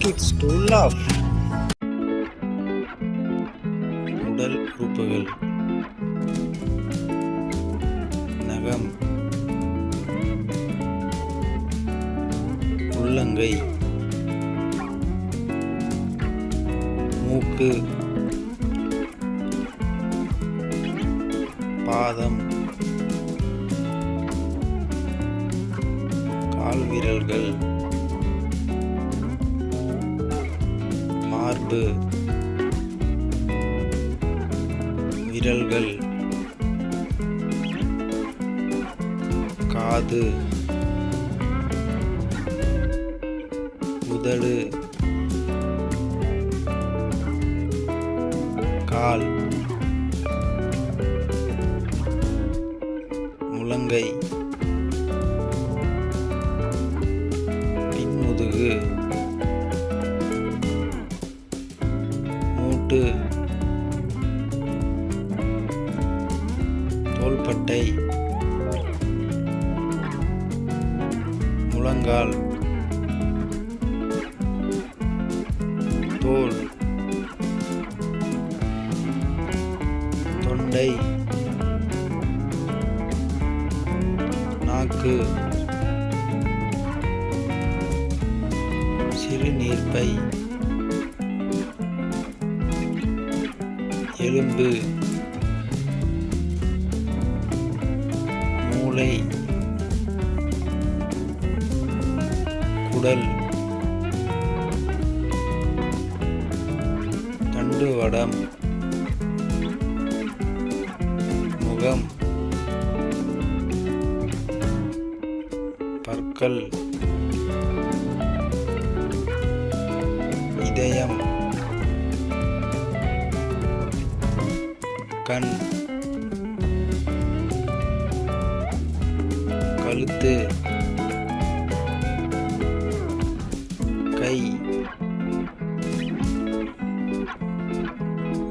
kids to laugh. உடல் உறுப்புகள்: நகம், உள்ளங்கை, மூக்கு, பாதம், கால்விரல்கள், மார்பு, விரல்கள், காது, உதடு, கால், முழங்கை, பின்முதுகு, மூட்டு, தோள்பட்டை, முழங்கால், தோல், தொண்டை, நாக்கு, சிறுநீர்ப்பை, எலும்பு, மூளை, குடல், தண்டுவடம், முகம், பற்கள், இதயம், கண், கழுத்து, கை,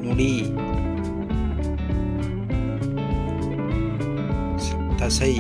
முடி, தசை,